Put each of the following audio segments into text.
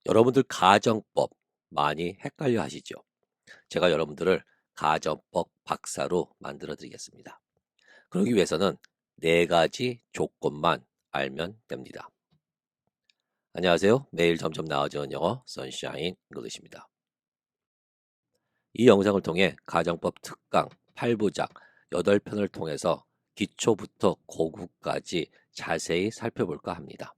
여러분들 가정법 많이 헷갈려 하시죠? 제가 여러분들을 가정법 박사로 만들어 드리겠습니다. 그러기 위해서는 네 가지 조건만 알면 됩니다. 안녕하세요. 매일 점점 나아지는 영어 선샤인 잉글리시입니다. 이 영상을 통해 가정법 특강 8부작 8편을 통해서 기초부터 고급까지 자세히 살펴볼까 합니다.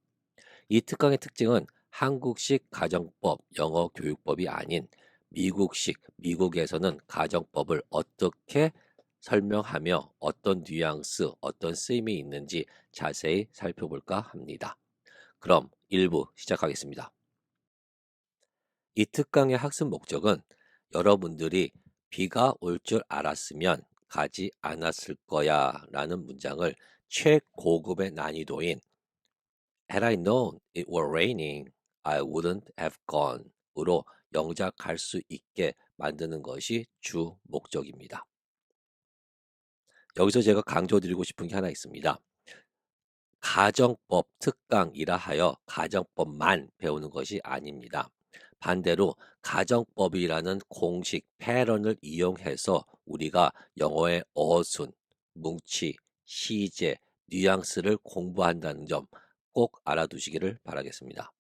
이 특강의 특징은 한국식 가정법 영어 교육법이 아닌 미국식, 미국에서는 가정법을 어떻게 설명하며 어떤 뉘앙스, 어떤 쓰임이 있는지 자세히 살펴볼까 합니다. 그럼 1부 시작하겠습니다. 이 특강의 학습 목적은 여러분들이 비가 올 줄 알았으면 가지 않았을 거야 라는 문장을 최고급의 난이도인 Had I known it were raining, I wouldn't have gone 으로 영작할 수 있게 만드는 것이 주 목적입니다. 여기서 제가 강조드리고 싶은 게 하나 있습니다. 가정법 특강이라 하여 가정법만 배우는 것이 아닙니다. 반대로 가정법이라는 공식 패런을 이용해서 우리가 영어의 어순, 뭉치, 시제, 뉘앙스를 공부한다는 점 꼭 알아두시기를 바라겠습니다.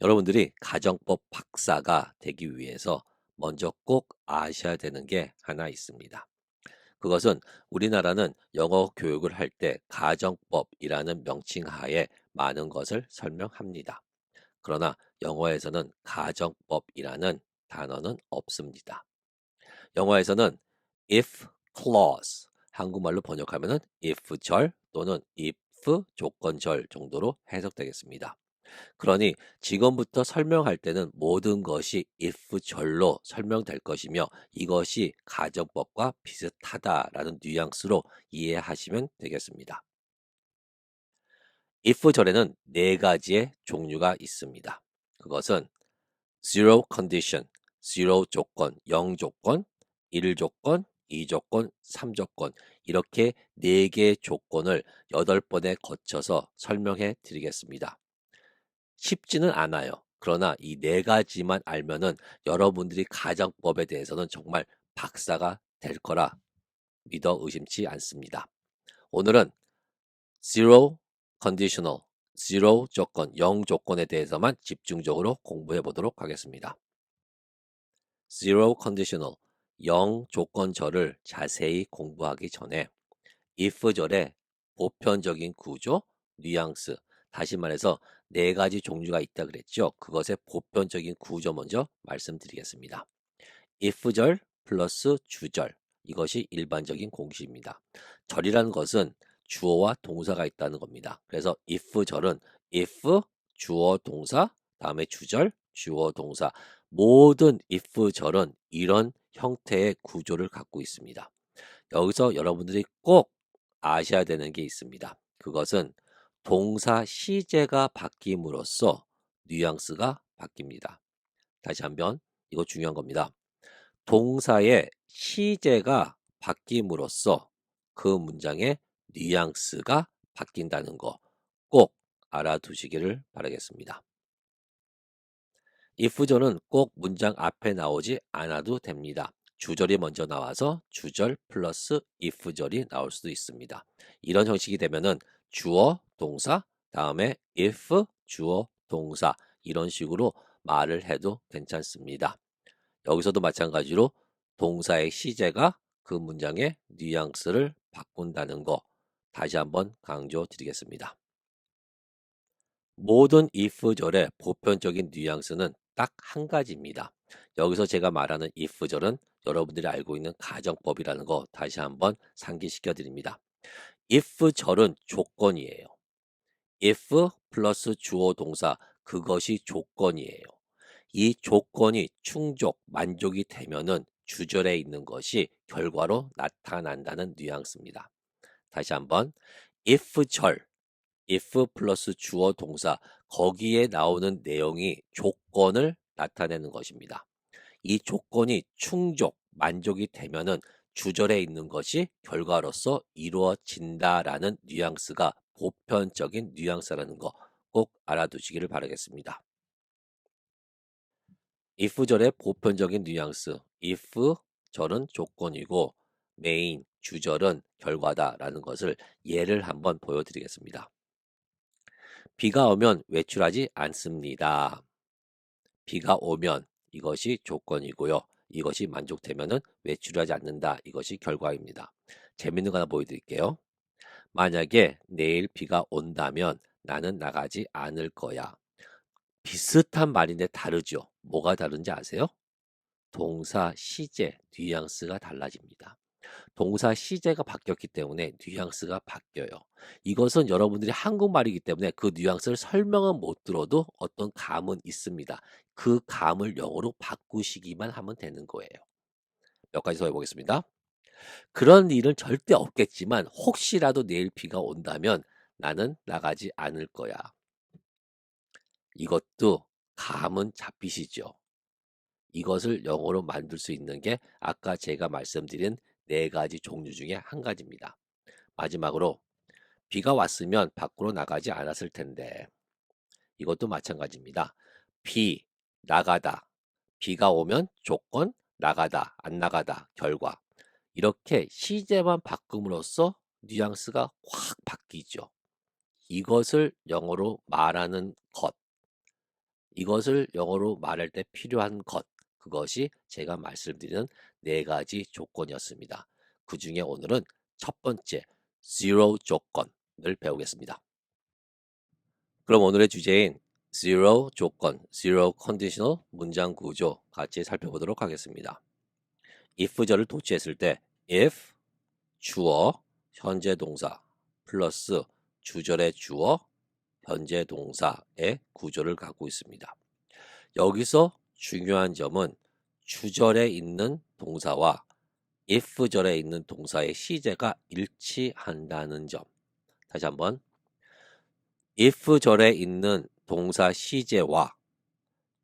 여러분들이 가정법 박사가 되기 위해서 먼저 꼭 아셔야 되는 게 하나 있습니다. 그것은 우리나라는 영어 교육을 할 때 가정법이라는 명칭 하에 많은 것을 설명합니다. 그러나 영어에서는 가정법이라는 단어는 없습니다. 영어에서는 if clause, 한국말로 번역하면 if절 또는 if 조건절 정도로 해석되겠습니다. 그러니 지금부터 설명할 때는 모든 것이 if절로 설명될 것이며 이것이 가정법과 비슷하다라는 뉘앙스로 이해하시면 되겠습니다. if절에는 네 가지의 종류가 있습니다. 그것은 zero condition, zero 조건, 0 조건, 1 조건, 2 조건, 3 조건 이렇게 네 개의 조건을 8번에 거쳐서 설명해 드리겠습니다. 쉽지는 않아요. 그러나 이 네 가지만 알면은 여러분들이 가정법에 대해서는 정말 박사가 될 거라 믿어 의심치 않습니다. 오늘은 zero conditional, zero 조건, 0 조건에 대해서만 집중적으로 공부해 보도록 하겠습니다. zero conditional, 0 조건절을 자세히 공부하기 전에 if절의 보편적인 구조, 뉘앙스, 다시 말해서 네 가지 종류가 있다 그랬죠. 그것의 보편적인 구조 먼저 말씀드리겠습니다. if절 플러스 주절, 이것이 일반적인 공식입니다. 절이라는 것은 주어와 동사가 있다는 겁니다. 그래서 if절은 if, 주어, 동사, 다음에 주절, 주어, 동사. 모든 if절은 이런 형태의 구조를 갖고 있습니다. 여기서 여러분들이 꼭 아셔야 되는 게 있습니다. 그것은 동사 시제가 바뀜으로써 뉘앙스가 바뀝니다. 다시 한번 이거 중요한 겁니다. 동사의 시제가 바뀜으로써 그 문장의 뉘앙스가 바뀐다는 거 꼭 알아두시기를 바라겠습니다. if절은 꼭 문장 앞에 나오지 않아도 됩니다. 주절이 먼저 나와서 주절 플러스 if절이 나올 수도 있습니다. 이런 형식이 되면은 주어, 동사, 다음에 if, 주어, 동사 이런 식으로 말을 해도 괜찮습니다. 여기서도 마찬가지로 동사의 시제가 그 문장의 뉘앙스를 바꾼다는 거 다시 한번 강조드리겠습니다. 모든 if절의 보편적인 뉘앙스는 딱 한 가지입니다. 여기서 제가 말하는 if절은 여러분들이 알고 있는 가정법이라는 거 다시 한번 상기시켜 드립니다. if절은 조건이에요. if 플러스 주어 동사 그것이 조건이에요. 이 조건이 충족, 만족이 되면은 주절에 있는 것이 결과로 나타난다는 뉘앙스입니다. 다시 한번 if절 if 플러스 주어 동사 거기에 나오는 내용이 조건을 나타내는 것입니다. 이 조건이 충족, 만족이 되면은 주절에 있는 것이 결과로서 이루어진다라는 뉘앙스가 보편적인 뉘앙스라는 거 꼭 알아두시기를 바라겠습니다. if절의 보편적인 뉘앙스. if 절은 조건이고 main 주절은 결과다라는 것을 예를 한번 보여드리겠습니다. 비가 오면 외출하지 않습니다. 비가 오면 이것이 조건이고요. 이것이 만족되면은 외출하지 않는다. 이것이 결과입니다. 재밌는 거 하나 보여드릴게요. 만약에 내일 비가 온다면 나는 나가지 않을 거야. 비슷한 말인데 다르죠. 뭐가 다른지 아세요? 동사 시제 뉘앙스가 달라집니다. 동사 시제가 바뀌었기 때문에 뉘앙스가 바뀌어요. 이것은 여러분들이 한국말이기 때문에 그 뉘앙스를 설명은 못 들어도 어떤 감은 있습니다. 그 감을 영어로 바꾸시기만 하면 되는 거예요. 몇 가지 더 해보겠습니다. 그런 일은 절대 없겠지만 혹시라도 내일 비가 온다면 나는 나가지 않을 거야. 이것도 감은 잡히시죠. 이것을 영어로 만들 수 있는 게 아까 제가 말씀드린 네 가지 종류 중에 한 가지입니다. 마지막으로 비가 왔으면 밖으로 나가지 않았을 텐데 이것도 마찬가지입니다. 비, 나가다, 비가 오면 조건, 나가다, 안 나가다, 결과 이렇게 시제만 바꿈으로써 뉘앙스가 확 바뀌죠. 이것을 영어로 말하는 것, 이것을 영어로 말할 때 필요한 것, 그것이 제가 말씀드리는 네 가지 조건이었습니다. 그 중에 오늘은 첫 번째, zero 조건을 배우겠습니다. 그럼 오늘의 주제인 zero 조건, zero conditional 문장 구조 같이 살펴보도록 하겠습니다. if절을 도치했을 때 if 주어, 현재 동사 플러스 주절의 주어, 현재 동사의 구조를 갖고 있습니다. 여기서 중요한 점은 주절에 있는 동사와 if절에 있는 동사의 시제가 일치한다는 점. 다시 한번 if절에 있는 동사 시제와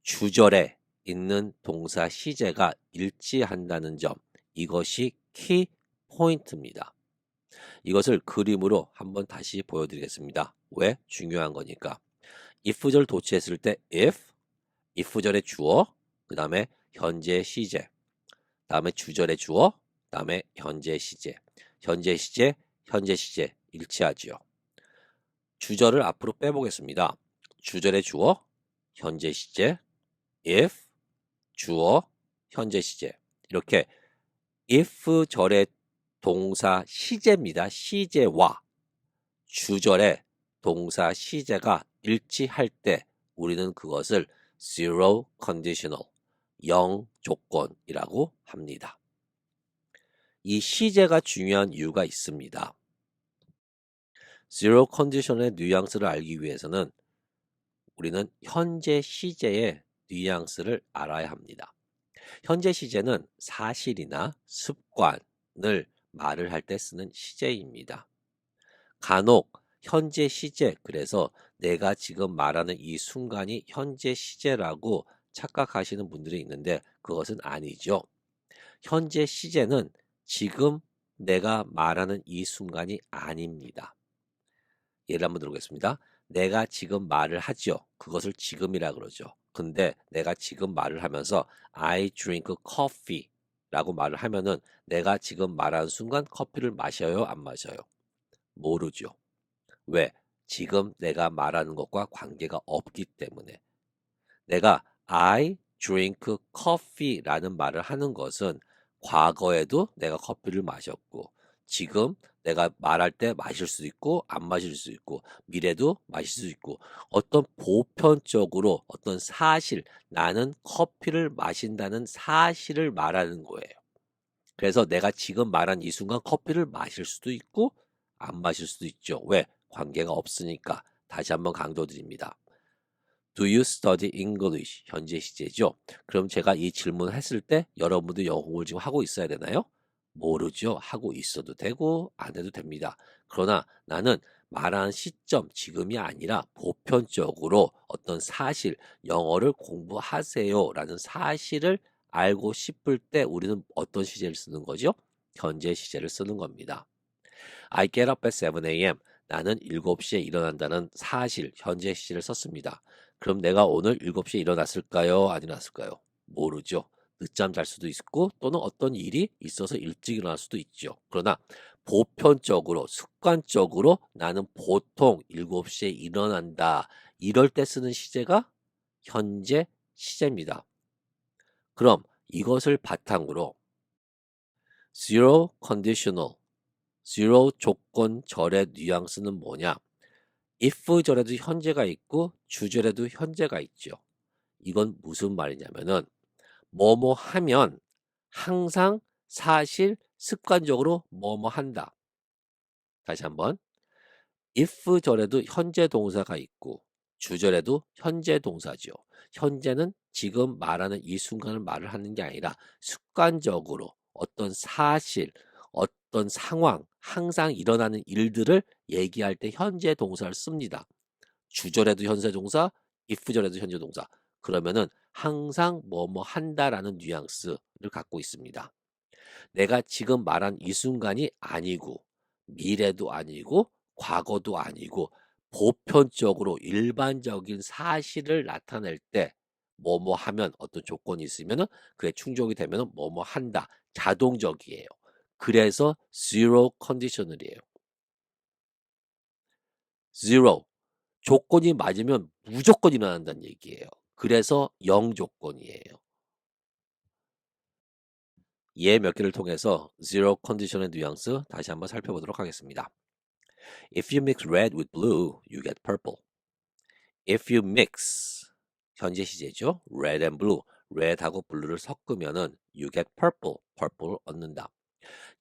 주절에 있는 동사 시제가 일치한다는 점. 이것이 키 포인트입니다. 이것을 그림으로 한번 다시 보여드리겠습니다. 왜? 중요한 거니까. if절 도치했을 때 if절의 주어, 그 다음에 현재 시제, 다음에 주절의 주어, 다음에 현재 시제, 현재 시제, 현재 시제 일치하지요. 주절을 앞으로 빼보겠습니다. 주절의 주어, 현재 시제, if, 주어, 현재 시제 이렇게 if절의 동사 시제입니다. 시제와 주절의 동사 시제가 일치할 때 우리는 그것을 zero conditional, 0 조건이라고 합니다. 이 시제가 중요한 이유가 있습니다. zero conditional의 뉘앙스를 알기 위해서는 우리는 현재 시제의 뉘앙스를 알아야 합니다. 현재 시제는 사실이나 습관을 말을 할 때 쓰는 시제입니다. 간혹 현재 시제, 그래서 내가 지금 말하는 이 순간이 현재 시제라고 착각하시는 분들이 있는데 그것은 아니죠. 현재 시제는 지금 내가 말하는 이 순간이 아닙니다. 예를 한번 들어보겠습니다. 내가 지금 말을 하죠. 그것을 지금이라 그러죠. 근데 내가 지금 말을 하면서 I drink coffee 라고 말을 하면은 내가 지금 말하는 순간 커피를 마셔요? 안 마셔요? 모르죠. 왜? 지금 내가 말하는 것과 관계가 없기 때문에. 내가 I drink coffee라는 말을 하는 것은 과거에도 내가 커피를 마셨고 지금 내가 말할 때 마실 수도 있고 안 마실 수도 있고 미래도 마실 수 있고 어떤 보편적으로 어떤 사실, 나는 커피를 마신다는 사실을 말하는 거예요. 그래서 내가 지금 말한 이 순간 커피를 마실 수도 있고 안 마실 수도 있죠. 왜? 관계가 없으니까. 다시 한번 강조드립니다. Do you study English? 현재 시제죠. 그럼 제가 이 질문을 했을 때 여러분도 영어 공부를 지금 하고 있어야 되나요? 모르죠. 하고 있어도 되고 안 해도 됩니다. 그러나 나는 말하는 시점, 지금이 아니라 보편적으로 어떤 사실, 영어를 공부하세요 라는 사실을 알고 싶을 때 우리는 어떤 시제를 쓰는 거죠? 현재 시제를 쓰는 겁니다. I get up at 7 a.m. 나는 7시에 일어난다는 사실, 현재 시제를 썼습니다. 그럼 내가 오늘 7시에 일어났을까요? 안 일어났을까요? 모르죠. 늦잠 잘 수도 있고 또는 어떤 일이 있어서 일찍 일어날 수도 있죠. 그러나 보편적으로 습관적으로 나는 보통 7시에 일어난다. 이럴 때 쓰는 시제가 현재 시제입니다. 그럼 이것을 바탕으로 zero conditional, zero 조건 절의 뉘앙스는 뭐냐? if 절에도 현재가 있고 주절에도 현재가 있죠. 이건 무슨 말이냐면은 뭐뭐 하면 항상 사실 습관적으로 뭐뭐 한다. 다시 한번 if 절에도 현재 동사가 있고 주절에도 현재 동사죠. 현재는 지금 말하는 이 순간을 말을 하는 게 아니라 습관적으로 어떤 사실, 어떤 상황, 항상 일어나는 일들을 얘기할 때 현재 동사를 씁니다. 주절에도 현재 동사, if 절에도 현재 동사. 그러면은 항상 뭐뭐 한다라는 뉘앙스를 갖고 있습니다. 내가 지금 말한 이 순간이 아니고 미래도 아니고 과거도 아니고 보편적으로 일반적인 사실을 나타낼 때 뭐뭐 하면 어떤 조건이 있으면은 그게 충족이 되면은 뭐뭐 한다. 자동적이에요. 그래서 zero conditional이에요. zero. 조건이 맞으면 무조건 일어난다는 얘기예요. 그래서 0 조건이에요. 예 몇 개를 통해서 zero condition의 뉘앙스 다시 한번 살펴보도록 하겠습니다. If you mix red with blue, you get purple. If you mix 현재 시제죠. red and blue. red하고 blue를 섞으면은 you get purple. purple 얻는다.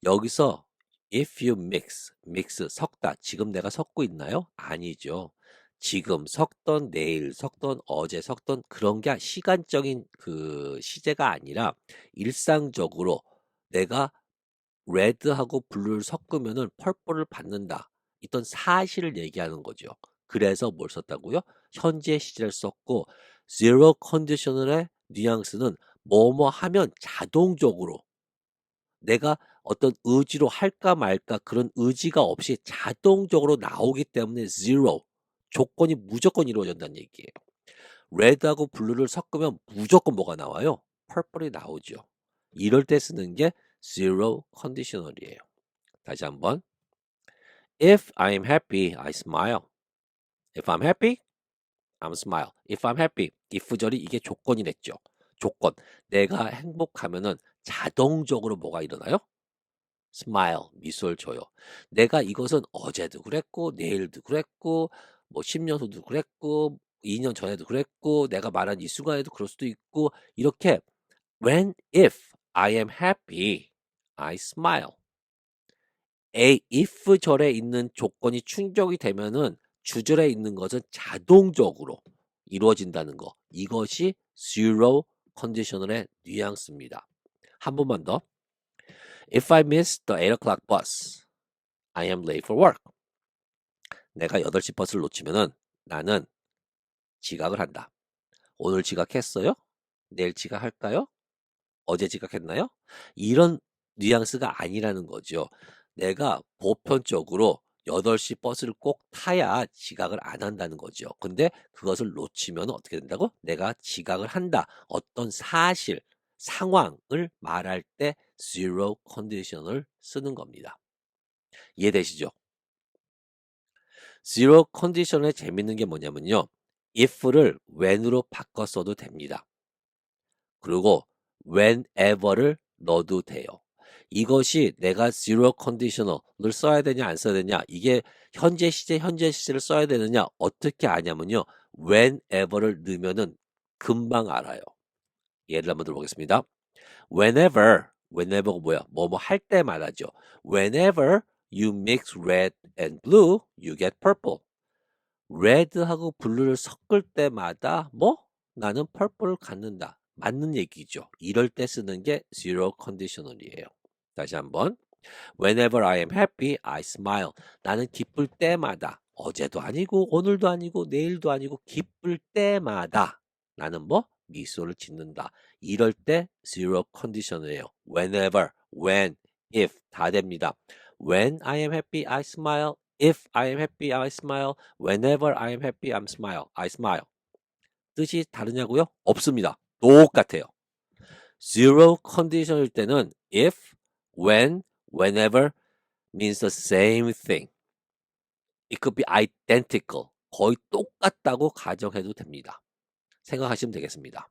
여기서 if you mix 섞다. 지금 내가 섞고 있나요? 아니죠. 지금 섞던 내일 섞던 어제 섞던 그런 게 시간적인 그 시제가 아니라 일상적으로 내가 레드하고 블루를 섞으면은 펄플을 받는다. 이떤 사실을 얘기하는 거죠. 그래서 뭘 썼다고요? 현재 시제를 썼고 zero conditional의 뉘앙스는 뭐뭐 하면 자동적으로 내가 어떤 의지로 할까 말까 그런 의지가 없이 자동적으로 나오기 때문에 zero 조건이 무조건 이루어진다는 얘기예요. 레드하고 블루를 섞으면 무조건 뭐가 나와요? 펄플이 나오죠. 이럴 때 쓰는 게 zero conditional이에요. 다시 한번. If I'm happy, I smile. If I'm happy, I'm smile. If I'm happy. if절이 이게 조건이 됐죠. 조건. 내가 행복하면은 자동적으로 뭐가 일어나요? smile. 미소를 줘요. 내가 이것은 어제도 그랬고, 내일도 그랬고, 뭐 10년 후도 그랬고, 2년 전에도 그랬고, 내가 말한 이 순간에도 그럴 수도 있고, 이렇게 when if I am happy, I smile. if 절에 있는 조건이 충족이 되면은 주절에 있는 것은 자동적으로 이루어진다는 거. 이것이 zero conditional의 뉘앙스입니다. 한 번만 더. If I miss the 8 o'clock bus, I am late for work. 내가 8시 버스를 놓치면은 나는 지각을 한다. 오늘 지각했어요? 내일 지각할까요? 어제 지각했나요? 이런 뉘앙스가 아니라는 거죠. 내가 보편적으로 8시 버스를 꼭 타야 지각을 안 한다는 거죠. 근데 그것을 놓치면 어떻게 된다고? 내가 지각을 한다. 어떤 사실, 상황을 말할 때 zero condition을 쓰는 겁니다. 이해되시죠? zero condition의 재밌는 게 뭐냐면요. if를 when으로 바꿔 써도 됩니다. 그리고 whenever를 넣어도 돼요. 이것이 내가 zero conditional을 써야 되냐 안 써야 되냐 이게 현재 시제를 써야 되느냐 어떻게 아냐면요. whenever를 넣으면은 금방 알아요. 예를 한번 들어보겠습니다. whenever가 뭐야? 뭐뭐 할 때마다죠. Whenever you mix red and blue, you get purple. red하고 blue를 섞을 때마다 뭐? 나는 purple를 갖는다. 맞는 얘기죠. 이럴 때 쓰는 게 zero conditional이에요. 다시 한번. Whenever I am happy, I smile. 나는 기쁠 때마다 어제도 아니고 오늘도 아니고 내일도 아니고 기쁠 때마다 나는 뭐? 미소를 짓는다. 이럴 때 zero condition이에요. Whenever, when, if 다 됩니다. When I am happy, I smile. If I am happy, I smile. Whenever I am happy, I smile. 뜻이 다르냐고요? 없습니다. 똑같아요. zero condition일 때는 if, when, whenever means the same thing. It could be identical. 거의 똑같다고 가정해도 됩니다. 생각하시면 되겠습니다.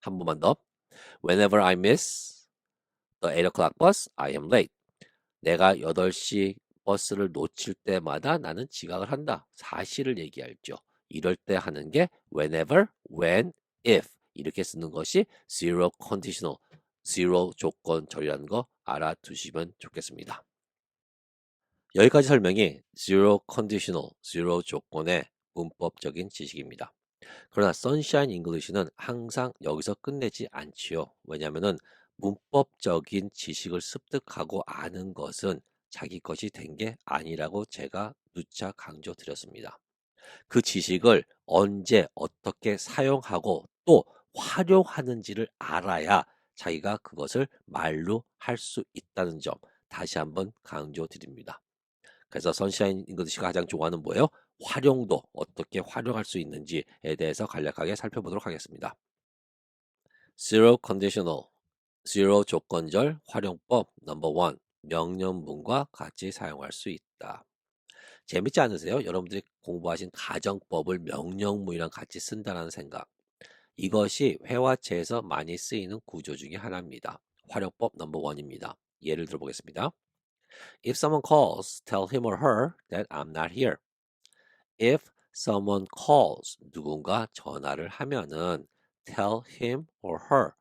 한 번만 더. Whenever I miss the 8 o'clock bus, I am late. 내가 8시 버스를 놓칠 때마다 나는 지각을 한다. 사실을 얘기하죠. 이럴 때 하는 게 whenever, when, if 이렇게 쓰는 것이 zero conditional, zero 조건절이라는 거 알아두시면 좋겠습니다. 여기까지 설명이 zero conditional, zero 조건의 문법적인 지식입니다. 그러나 Sunshine English는 항상 여기서 끝내지 않지요. 왜냐하면 문법적인 지식을 습득하고 아는 것은 자기 것이 된 게 아니라고 제가 누차 강조드렸습니다. 그 지식을 언제 어떻게 사용하고 또 활용하는지를 알아야 자기가 그것을 말로 할 수 있다는 점 다시 한번 강조드립니다. 그래서 선샤인 잉글리시가 가장 좋아하는 뭐예요? 활용도 어떻게 활용할 수 있는지에 대해서 간략하게 살펴보도록 하겠습니다. Zero conditional, zero 조건절 활용법 넘버 1, 명령문과 같이 사용할 수 있다. 재밌지 않으세요? 여러분들이 공부하신 가정법을 명령문이랑 같이 쓴다는 생각. 이것이 회화체에서 많이 쓰이는 구조 중에 하나입니다. 활용법 넘버 1입니다. 예를 들어보겠습니다. If someone calls, tell him or her that I'm not here. If someone calls, 누군가 전화를 하면은 tell him or her,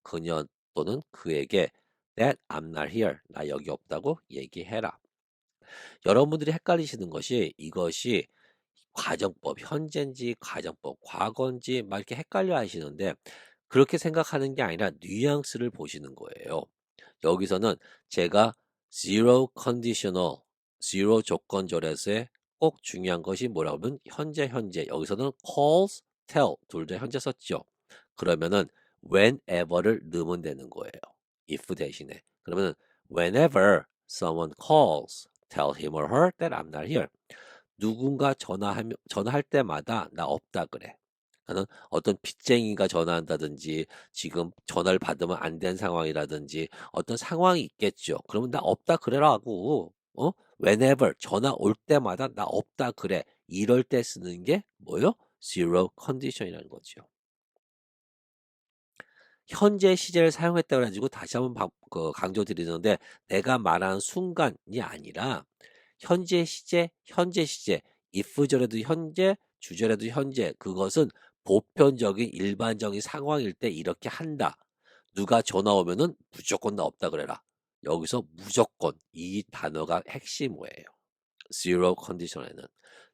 그녀 또는 그에게 that I'm not here, 나 여기 없다고 얘기해라. 여러분들이 헷갈리시는 것이 이것이 가정법, 현재인지 가정법, 과거인지 막 이렇게 헷갈려 하시는데 그렇게 생각하는 게 아니라 뉘앙스를 보시는 거예요. 여기서는 제가 zero conditional, zero 조건절에서의 꼭 중요한 것이 뭐라고 하면 현재 여기서는 calls, tell 둘 다 현재 썼죠. 그러면은 whenever를 넣으면 되는 거예요. if 대신에. 그러면은 whenever someone calls, tell him or her that I'm not here. 누군가 전화할 때마다 나 없다 그래. 나는 어떤 빚쟁이가 전화한다든지 지금 전화를 받으면 안 된 상황이라든지 어떤 상황이 있겠죠. 그러면 나 없다 그래라고. whenever 전화 올 때마다 나 없다 그래. 이럴 때 쓰는 게 뭐요? zero condition이라는 거죠. 현재 시제를 사용했다 그래가지고 다시 한번 강조드리는데 내가 말하는 순간이 아니라 현재 시제, if절에도 현재, 주절에도 현재, 그것은 보편적인 일반적인 상황일 때 이렇게 한다. 누가 전화 오면은 무조건 나 없다 그래라. 여기서 무조건 이 단어가 핵심어예요. zero condition에는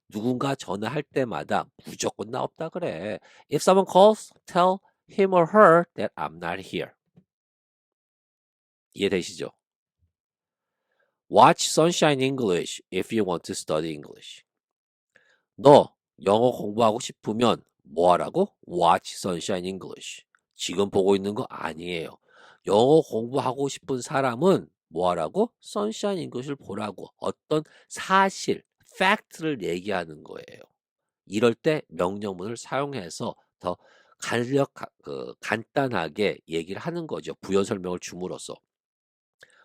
누군가 전화할 때마다 무조건 나 없다 그래. If someone calls, tell him or her that I'm not here. 이해되시죠? Watch Sunshine English if you want to study English. 너 영어 공부하고 싶으면 뭐 하라고? Watch Sunshine English. 지금 보고 있는 거 아니에요. 영어 공부하고 싶은 사람은 뭐 하라고? Sunshine English를 보라고. 어떤 사실, 팩트를 얘기하는 거예요. 이럴 때 명령문을 사용해서 더 간단하게 얘기를 하는 거죠. 부연 설명을 줌으로써.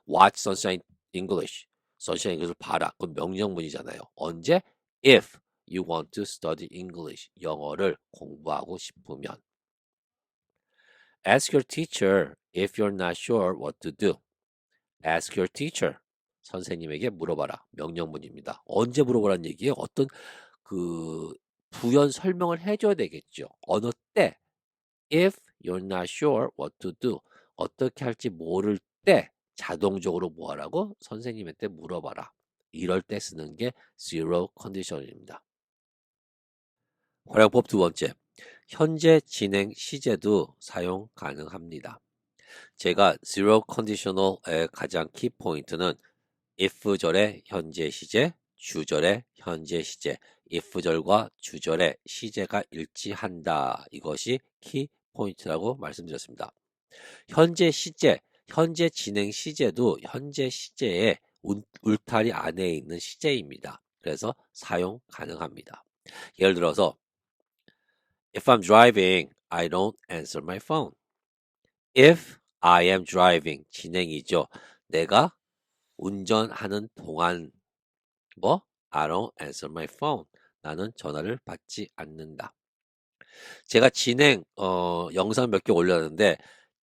Watch Sunshine English. Sunshine English를 봐라. 그건 명령문이잖아요. 언제? If you want to study English. 영어를 공부하고 싶으면. Ask your teacher if you're not sure what to do. Ask your teacher. 선생님에게 물어봐라. 명령문입니다. 언제 물어보라는 얘기예요? 어떤 그 부연 설명을 해줘야 되겠죠. 어느 때 if you're not sure what to do. 어떻게 할지 모를 때 자동적으로 뭐 하라고? 선생님한테 물어봐라. 이럴 때 쓰는 게 zero condition입니다. 활용법 두 번째. 현재 진행 시제도 사용 가능합니다. 제가 zero conditional의 가장 키 포인트는 if절의 현재 시제, 주절의 현재 시제, if절과 주절의 시제가 일치한다. 이것이 키 포인트라고 말씀드렸습니다. 현재 시제, 현재 진행 시제도 현재 시제의 울타리 안에 있는 시제입니다. 그래서 사용 가능합니다. 예를 들어서 If I'm driving, I don't answer my phone. If I am driving. 진행이죠. 내가 운전하는 동안 뭐? I don't answer my phone. 나는 전화를 받지 않는다. 제가 영상 몇 개 올렸는데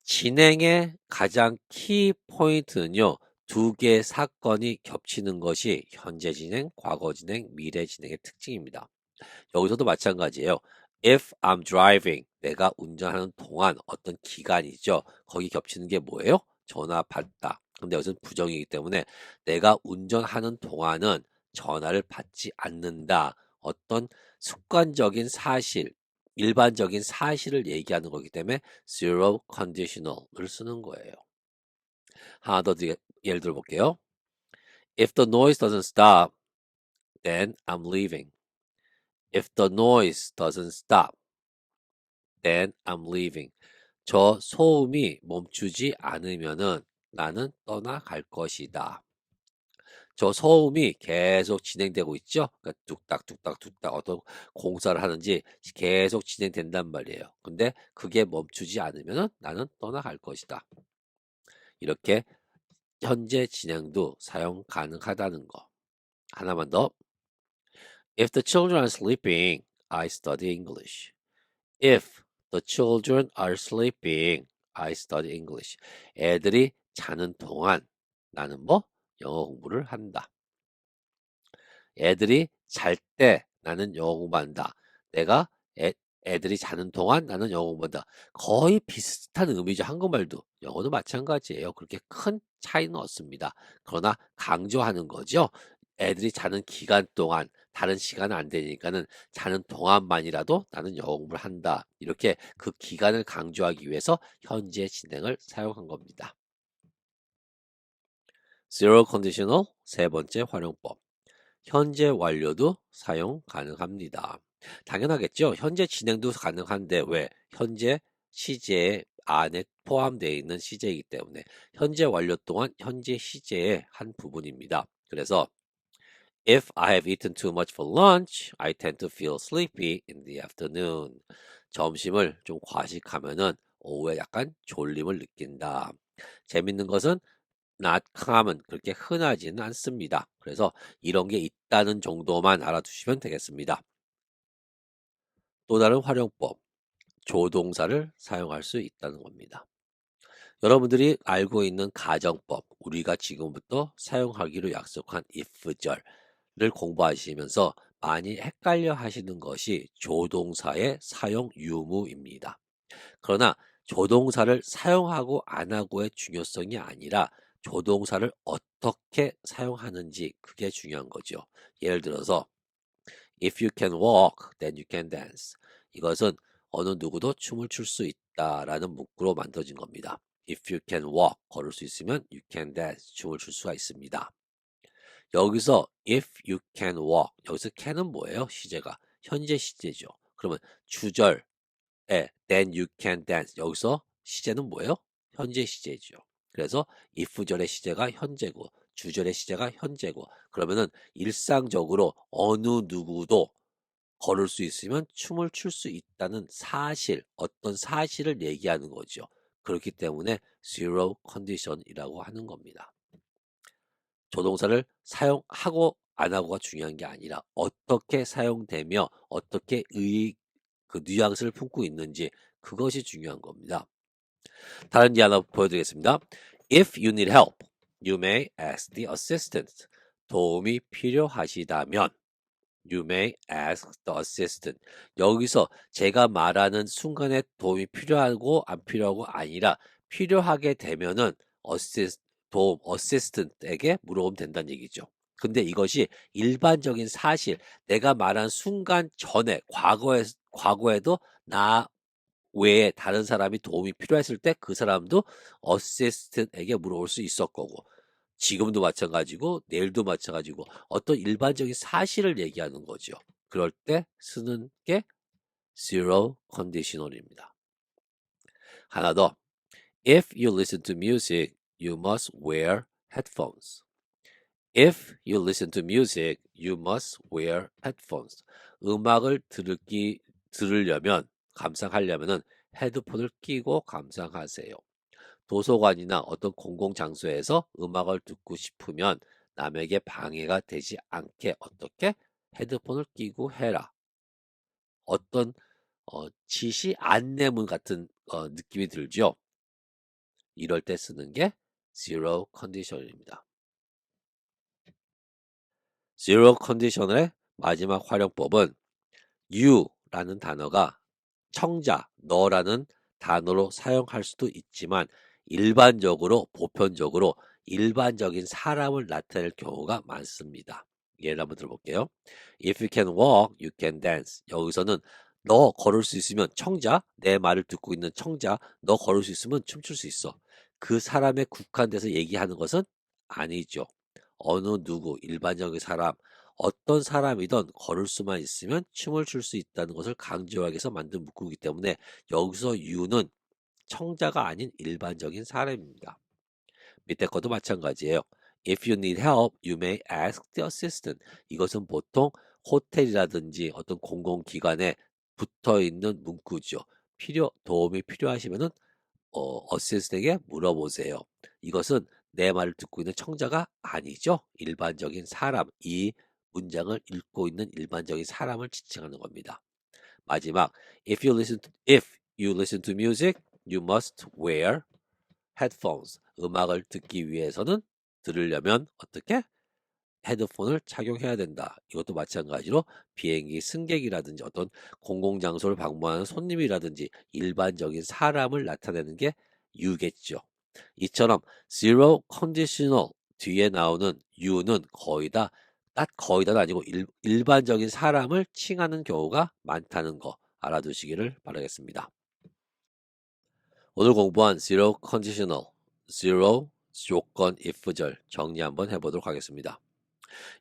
진행의 가장 키 포인트는요. 두 개의 사건이 겹치는 것이 현재 진행, 과거 진행, 미래 진행의 특징입니다. 여기서도 마찬가지예요. If I'm driving, 내가 운전하는 동안 어떤 기간이죠. 거기 겹치는 게 뭐예요? 전화 받다. 근데 여기서는 부정이기 때문에 내가 운전하는 동안은 전화를 받지 않는다. 어떤 습관적인 사실, 일반적인 사실을 얘기하는 거기 때문에 zero conditional을 쓰는 거예요. 하나 더 예를 들어 볼게요. If the noise doesn't stop, then I'm leaving. If the noise doesn't stop, then I'm leaving. 저 소음이 멈추지 않으면은 나는 떠나갈 것이다. 저 소음이 계속 진행되고 있죠? 그러니까 뚝딱뚝딱뚝딱 어떤 공사를 하는지 계속 진행된단 말이에요. 근데 그게 멈추지 않으면은 나는 떠나갈 것이다. 이렇게 현재 진행도 사용 가능하다는 거. 하나만 더. If the children are sleeping, I study English. If the children are sleeping, I study English. 애들이 자는 동안 나는 뭐? 영어 공부를 한다. 애들이 잘 때 나는 영어 공부한다. 내가 애들이 자는 동안 나는 영어 공부한다. 거의 비슷한 의미죠. 한국말도. 영어도 마찬가지예요. 그렇게 큰 차이는 없습니다. 그러나 강조하는 거죠. 애들이 자는 기간 동안 다른 시간은 안 되니까는 자는 동안만이라도 나는 영어 공부를 한다. 이렇게 그 기간을 강조하기 위해서 현재 진행을 사용한 겁니다. Zero conditional 세 번째 활용법. 현재 완료도 사용 가능합니다. 당연하겠죠. 현재 진행도 가능한데 왜? 현재 시제 안에 포함되어 있는 시제이기 때문에 현재 완료 동안 현재 시제의 한 부분입니다. 그래서 If I have eaten too much for lunch, I tend to feel sleepy in the afternoon. 점심을 좀 과식하면은 오후에 약간 졸림을 느낀다. 재밌는 것은 not common 그렇게 흔하지는 않습니다. 그래서 이런 게 있다는 정도만 알아두시면 되겠습니다. 또 다른 활용법, 조동사를 사용할 수 있다는 겁니다. 여러분들이 알고 있는 가정법, 우리가 지금부터 사용하기로 약속한 if절을 공부하시면서 많이 헷갈려 하시는 것이 조동사의 사용 유무입니다. 그러나 조동사를 사용하고 안 하고의 중요성이 아니라 조동사를 어떻게 사용하는지 그게 중요한 거죠. 예를 들어서 If you can walk, then you can dance. 이것은 어느 누구도 춤을 출 수 있다라는 문구로 만들어진 겁니다. If you can walk, 걸을 수 있으면 you can dance, 춤을 출 수가 있습니다. 여기서 if you can walk, 여기서 can은 뭐예요? 시제가 현재 시제죠. 그러면 주절 then you can dance. 여기서 시제는 뭐예요? 현재 시제죠. 그래서 if절의 시제가 현재고 주절의 시제가 현재고 그러면은 일상적으로 어느 누구도 걸을 수 있으면 춤을 출 수 있다는 사실, 어떤 사실을 얘기하는 거죠. 그렇기 때문에 zero condition이라고 하는 겁니다. 조동사를 사용하고 안 하고가 중요한 게 아니라 어떻게 사용되며 어떻게 그 뉘앙스를 품고 있는지 그것이 중요한 겁니다. 다른 예 하나 보여드리겠습니다. If you need help, you may ask the assistant. 도움이 필요하시다면 you may ask the assistant. 여기서 제가 말하는 순간에 도움이 필요하고 안 필요하고 아니라 필요하게 되면은 assistant에게 물어보면 된다는 얘기죠. 근데 이것이 일반적인 사실, 내가 말한 순간 전에 과거에도 나 외에 다른 사람이 도움이 필요했을 때 그 사람도 어시스턴트에게 물어볼 수 있을 거고 지금도 마찬가지고 내일도 마찬가지고 어떤 일반적인 사실을 얘기하는 거죠. 그럴 때 쓰는 게 zero conditional입니다. 하나 더. If you listen to music, you must wear headphones. If you listen to music, you must wear headphones. 음악을 들으려면 감상하려면은 헤드폰을 끼고 감상하세요. 도서관이나 어떤 공공장소에서 음악을 듣고 싶으면 남에게 방해가 되지 않게 어떻게 헤드폰을 끼고 해라. 어떤 지시 안내문 같은 느낌이 들죠. 이럴 때 쓰는 게 zero condition입니다. zero condition의 마지막 활용법은 you라는 단어가 청자, 너라는 단어로 사용할 수도 있지만 일반적으로 보편적으로 일반적인 사람을 나타낼 경우가 많습니다. 예를 한번 들어볼게요. If you can walk, you can dance. 여기서는 너 걸을 수 있으면 청자, 내 말을 듣고 있는 청자, 너 걸을 수 있으면 춤출 수 있어. 그 사람에 국한돼서 얘기하는 것은 아니죠. 어느 누구, 일반적인 사람, 어떤 사람이든 걸을 수만 있으면 춤을 출 수 있다는 것을 강조하기 위해서 만든 문구이기 때문에 여기서 you는 청자가 아닌 일반적인 사람입니다. 밑에 것도 마찬가지예요. If you need help, you may ask the assistant. 이것은 보통 호텔이라든지 어떤 공공기관에 붙어 있는 문구죠. 도움이 필요하시면은 어시스트에게 물어보세요. 이것은 내 말을 듣고 있는 청자가 아니죠. 일반적인 사람, 이 문장을 읽고 있는 일반적인 사람을 지칭하는 겁니다. 마지막, if you listen to music, you must wear headphones. 음악을 듣기 위해서는 들으려면 어떻게? 헤드폰을 착용해야 된다. 이것도 마찬가지로 비행기 승객이라든지 어떤 공공장소를 방문하는 손님이라든지 일반적인 사람을 나타내는 게 you겠죠. 이처럼 zero conditional 뒤에 나오는 you는 딱 거의 다는 아니고 일반적인 사람을 칭하는 경우가 많다는 거 알아두시기를 바라겠습니다. 오늘 공부한 zero conditional, zero 조건 if절 정리 한번 해보도록 하겠습니다.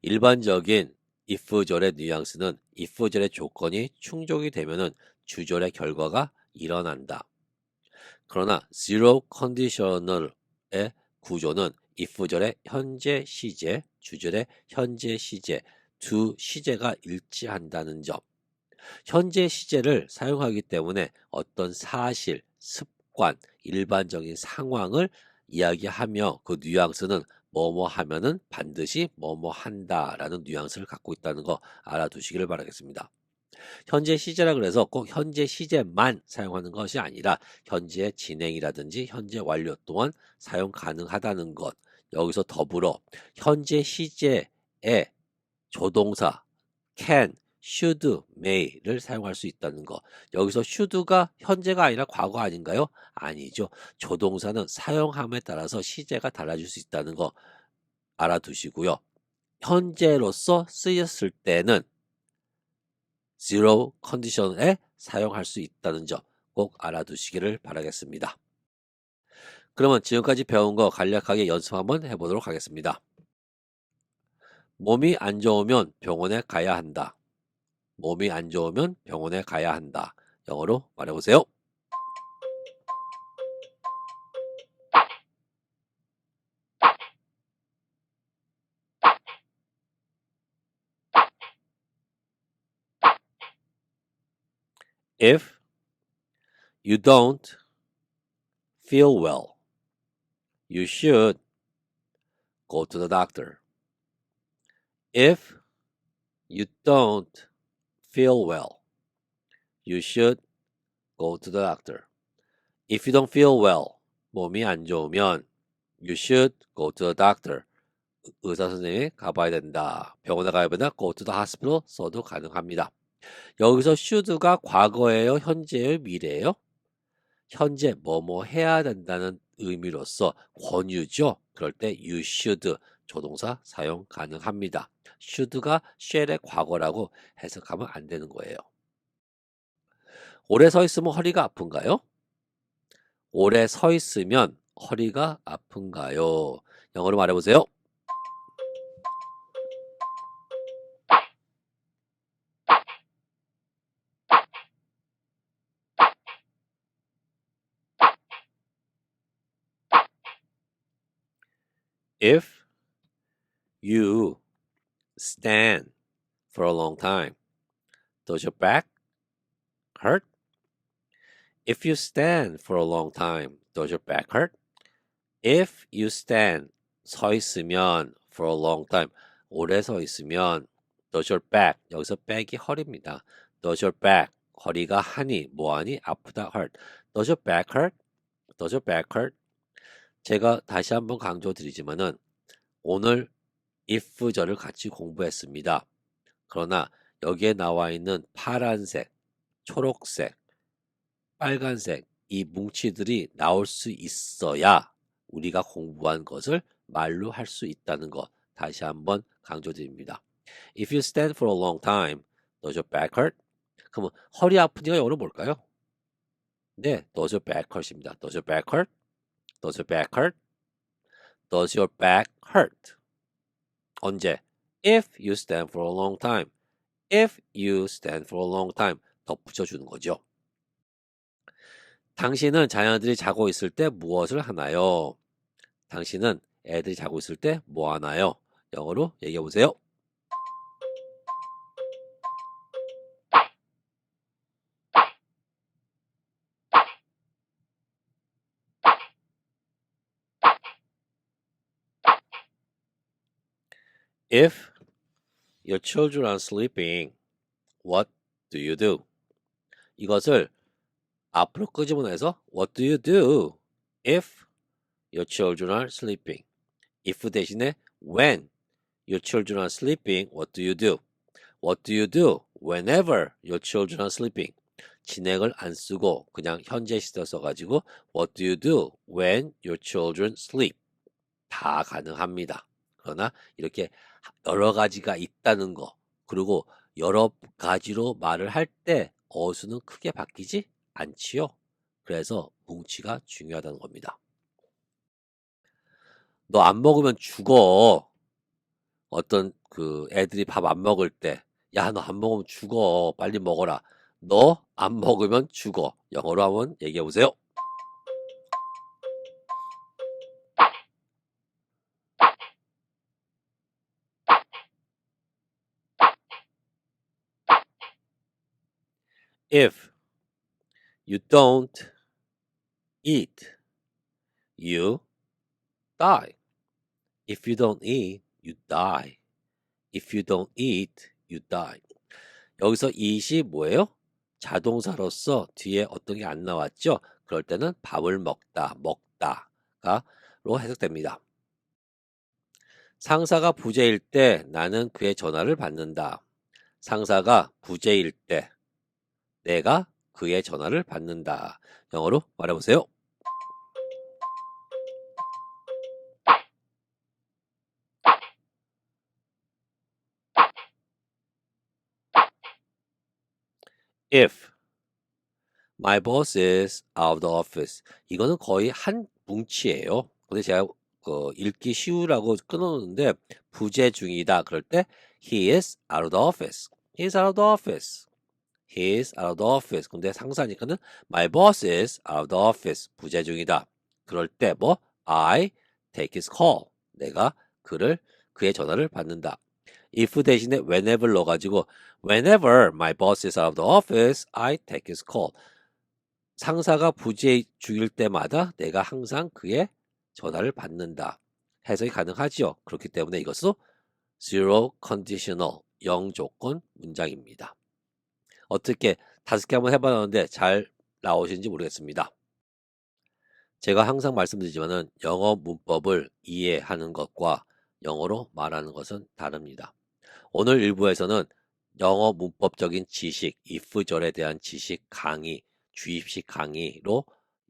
일반적인 if절의 뉘앙스는 if절의 조건이 충족이 되면은 주절의 결과가 일어난다. 그러나 zero conditional의 구조는 if절의 현재 시제, 주절의 현재 시제, 두 시제가 일치한다는 점. 현재 시제를 사용하기 때문에 어떤 사실, 습관, 일반적인 상황을 이야기하며 그 뉘앙스는 뭐뭐 하면은 반드시 뭐뭐 한다라는 뉘앙스를 갖고 있다는 거 알아두시기를 바라겠습니다. 현재 시제라 그래서 꼭 현재 시제만 사용하는 것이 아니라 현재 진행이라든지 현재 완료 또한 사용 가능하다는 것. 여기서 더불어 현재 시제의 조동사 can, should, may를 사용할 수 있다는 거. 여기서 should가 현재가 아니라 과거 아닌가요? 아니죠. 조동사는 사용함에 따라서 시제가 달라질 수 있다는 거 알아두시고요. 현재로서 쓰였을 때는 zero condition에 사용할 수 있다는 점 꼭 알아두시기를 바라겠습니다. 그러면 지금까지 배운 거 간략하게 연습 한번 해보도록 하겠습니다. 몸이 안 좋으면 병원에 가야 한다. 몸이 안 좋으면 병원에 가야 한다. 영어로 말해보세요. If you don't feel well, you should go to the doctor. If you don't feel well, you should go to the doctor. If you don't feel well, 몸이 안 좋으면 you should go to the doctor. 의사 선생님이 가봐야 된다. 병원에 가야 된다. go to the hospital 써도 가능합니다. 여기서 should가 과거예요, 현재예요, 미래예요? 현재 뭐뭐 해야 된다는 의미로서 권유죠. 그럴 때 you should 조동사 사용 가능합니다. should가 shall의 과거라고 해석하면 안 되는 거예요. 오래 서 있으면 허리가 아픈가요? 오래 서 있으면 허리가 아픈가요? 영어로 말해보세요. If you stand for a long time, does your back hurt? If you stand for a long time, does your back hurt? If you stand, 서 있으면 for a long time, 오래 서 있으면 does your back, 여기서 back이 허리입니다. does your back, 허리가 하니, 뭐하니, 아프다, hurt. does your back hurt? does your back hurt? 제가 다시 한번 강조드리지만은 오늘 if절을 같이 공부했습니다. 그러나 여기에 나와 있는 파란색, 초록색, 빨간색 이 뭉치들이 나올 수 있어야 우리가 공부한 것을 말로 할 수 있다는 거 다시 한번 강조드립니다. If you stand for a long time, does your back hurt? 그러면 허리 아프니가 영어로 뭘까요? 네, does your back hurt입니다. Does your back hurt? Does your back hurt? Does your back hurt? 언제? If you stand for a long time. If you stand for a long time. 덧붙여주는 거죠. 당신은 자녀들이 자고 있을 때 무엇을 하나요? 당신은 애들이 자고 있을 때 뭐 하나요? 영어로 얘기해 보세요. If your children are sleeping, what do you do? 이것을 앞으로 끄집어내서 What do you do if your children are sleeping? if 대신에 when your children are sleeping, what do you do? What do you do whenever your children are sleeping? 진행을 안 쓰고 그냥 현재 시제 써가지고 What do you do when your children sleep? 다 가능합니다. 그러나 이렇게 여러 가지가 있다는 거 그리고 여러 가지로 말을 할 때 어수는 크게 바뀌지 않지요. 그래서 뭉치가 중요하다는 겁니다. 너 안 먹으면 죽어. 어떤 그 애들이 밥 안 먹을 때, 야, 너 안 먹으면 죽어. 빨리 먹어라. 너 안 먹으면 죽어. 영어로 한번 얘기해 보세요. If you don't eat, you die. If you don't eat, you die. If you don't eat, you die. 여기서 eat이 뭐예요? 자동사로서 뒤에 어떤 게 안 나왔죠? 그럴 때는 밥을 먹다, 먹다가로 해석됩니다. 상사가 부재일 때 나는 그의 전화를 받는다. 상사가 부재일 때 내가 그의 전화를 받는다. 영어로 말해보세요. If my boss is out of the office. 이거는 거의 한 뭉치예요. 근데 제가 읽기 쉬우라고 끊어놓는데 부재 중이다. 그럴 때 he is out of the office. He is out of the office. He is out of the office. 근데 상사니까는 my boss is out of the office. 부재 중이다. 그럴 때 뭐 I take his call. 내가 그의 전화를 받는다. if 대신에 whenever 넣어가지고 whenever my boss is out of the office, I take his call. 상사가 부재 중일 때마다 내가 항상 그의 전화를 받는다. 해석이 가능하지요. 그렇기 때문에 이것은 zero conditional, 영조건 문장입니다. 어떻게 5개 한번 해봤는데 잘 나오시는지 모르겠습니다. 제가 항상 말씀드리지만은 영어 문법을 이해하는 것과 영어로 말하는 것은 다릅니다. 오늘 1부에서는 영어 문법적인 지식, if절에 대한 지식 강의, 주입식 강의로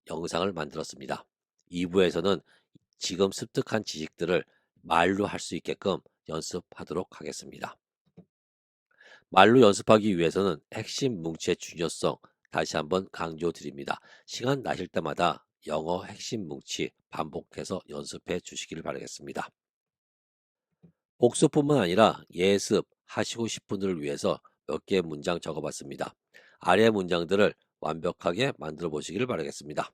영상을 만들었습니다. 2부에서는 지금 습득한 지식들을 말로 할 수 있게끔 연습하도록 하겠습니다. 말로 연습하기 위해서는 핵심 뭉치의 중요성 다시 한번 강조드립니다. 시간 나실 때마다 영어 핵심 뭉치 반복해서 연습해 주시기를 바라겠습니다. 복습뿐만 아니라 예습 하시고 싶은 분들을 위해서 몇 개의 문장 적어봤습니다. 아래 문장들을 완벽하게 만들어 보시기를 바라겠습니다.